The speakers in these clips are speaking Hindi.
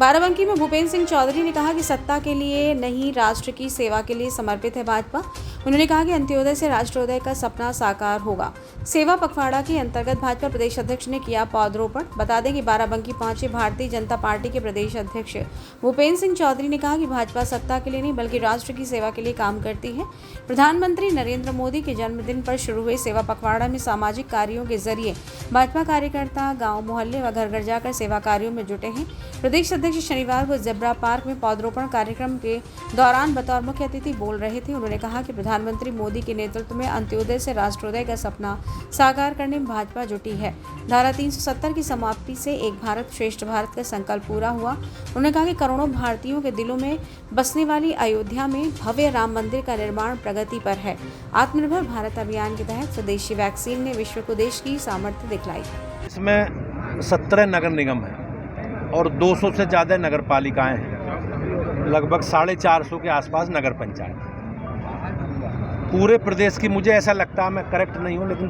बाराबंकी में भूपेंद्र सिंह चौधरी ने कहा कि सत्ता के लिए नहीं, राष्ट्र की सेवा के लिए समर्पित है भाजपा। उन्होंने कहा कि अंत्योदय से राष्ट्रोदय का सपना साकार होगा। सेवा पखवाड़ा के अंतर्गत भाजपा प्रदेश अध्यक्ष ने किया पौधरोपण। बता दें कि बाराबंकी पहुंचे भारतीय जनता पार्टी के प्रदेश अध्यक्ष भूपेंद्र सिंह चौधरी ने कहा कि भाजपा सत्ता के लिए नहीं बल्कि राष्ट्र की सेवा के लिए काम करती है। प्रधानमंत्री नरेंद्र मोदी के जन्मदिन पर शुरू हुए सेवा पखवाड़ा में सामाजिक कार्यों के जरिए भाजपा कार्यकर्ता गाँव मोहल्ले व घर घर जाकर सेवा कार्यों में जुटे हैं। प्रदेश अध्यक्ष शनिवार को ज़ेब्रा पार्क में पौधरोपण कार्यक्रम के दौरान बतौर मुख्य अतिथि बोल रहे थे। उन्होंने कहा कि प्रधानमंत्री मोदी के नेतृत्व में अंत्योदय से राष्ट्रोदय का सपना साकार करने में भाजपा जुटी है। धारा 370 की समाप्ति से एक भारत श्रेष्ठ भारत का संकल्प पूरा हुआ। उन्होंने कहा कि करोड़ों भारतीयों के दिलों में बसने वाली अयोध्या में भव्य राम मंदिर का निर्माण प्रगति पर है। आत्मनिर्भर भारत अभियान के तहत स्वदेशी वैक्सीन ने विश्व को देश की सामर्थ्य दिखलाई। इसमें 17 नगर निगम है और 200 से ज़्यादा नगर पालिकाएँ हैं, लगभग 450 के आसपास नगर पंचायत। पूरे प्रदेश की, मुझे ऐसा लगता है, मैं करेक्ट नहीं हूँ, लेकिन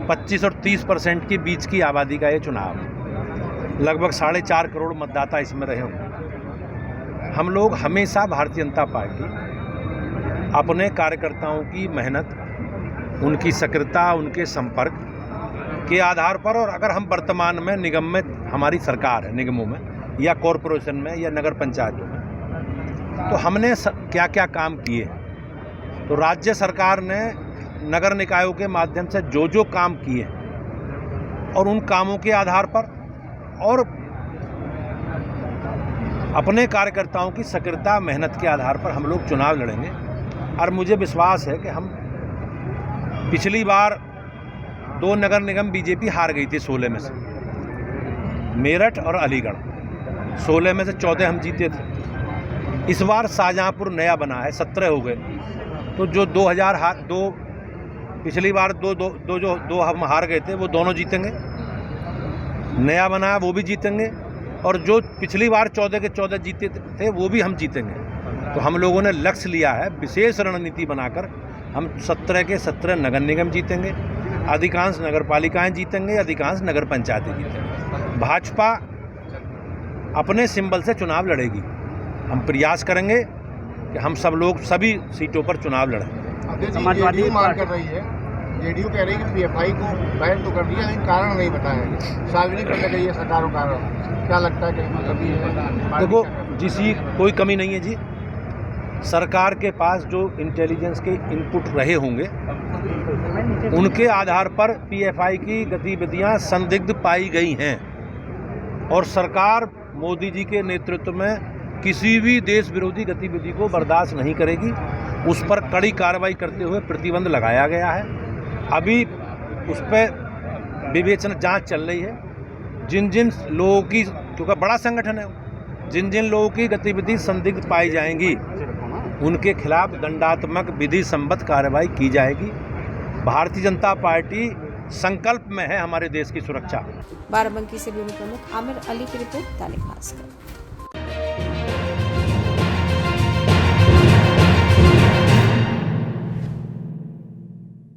25 और 30% के बीच की आबादी का ये चुनाव है। लगभग 4.5 करोड़ मतदाता इसमें रहे होंगे। हम लोग हमेशा भारतीय जनता पार्टी अपने कार्यकर्ताओं की मेहनत, उनकी सक्रियता, उनके संपर्क के आधार पर, और अगर हम वर्तमान में निगम में हमारी सरकार है, निगमों में या कॉरपोरेशन में या नगर पंचायतों में, तो हमने क्या क्या काम किए। तो राज्य सरकार ने नगर निकायों के माध्यम से जो जो काम किए और उन कामों के आधार पर और अपने कार्यकर्ताओं की सक्रियता, मेहनत के आधार पर हम लोग चुनाव लड़ेंगे। और मुझे विश्वास है कि हम, पिछली बार 2 नगर निगम बीजेपी हार गई थी 16 में से, मेरठ और अलीगढ़। 16 में से 14 हम जीते थे। इस बार शाहजहांपुर नया बना है, 17 हो गए। तो जो 2 पिछली बार दो हम हार गए थे, वो दोनों जीतेंगे। नया बना है वो भी जीतेंगे, और जो पिछली बार 14 के 14 जीते थे वो भी हम जीतेंगे। तो हम लोगों ने लक्ष्य लिया है, विशेष रणनीति बनाकर हम 17 के 17 नगर निगम जीतेंगे, अधिकांश नगर पालिकाएँ जीतेंगे, अधिकांश नगर पंचायतें जीतेंगे। भाजपा अपने सिंबल से चुनाव लड़ेगी। हम प्रयास करेंगे कि हम सब लोग सभी सीटों पर चुनाव लड़ें। समाजवादी मांग कर रही है, जेडीयू कह रही है कि पीएफआई को बैन तो कर दिया, लेकिन कारण नहीं बताया, सार्वजनिक करने गई है सरकारों कारण। क्या लगता है कि कभी है? देखो, कोई कमी नहीं है जी। सरकार के पास जो इंटेलिजेंस के इनपुट रहे होंगे, उनके आधार पर पीएफआई की गतिविधियां संदिग्ध पाई गई हैं, और सरकार मोदी जी के नेतृत्व में किसी भी देश विरोधी गतिविधि को बर्दाश्त नहीं करेगी। उस पर कड़ी कार्रवाई करते हुए प्रतिबंध लगाया गया है। अभी उस पर विवेचना, जांच चल रही है। जिन जिन लोगों की, क्योंकि बड़ा संगठन है, जिन जिन लोगों की गतिविधि संदिग्ध पाई जाएंगी उनके खिलाफ दंडात्मक विधि संबद्ध कार्रवाई की जाएगी। भारतीय जनता पार्टी संकल्प में है हमारे देश की सुरक्षा। बाराबंकी से ब्यूरो प्रमुख आमिर अली की रिपोर्ट, दैनिक भास्कर।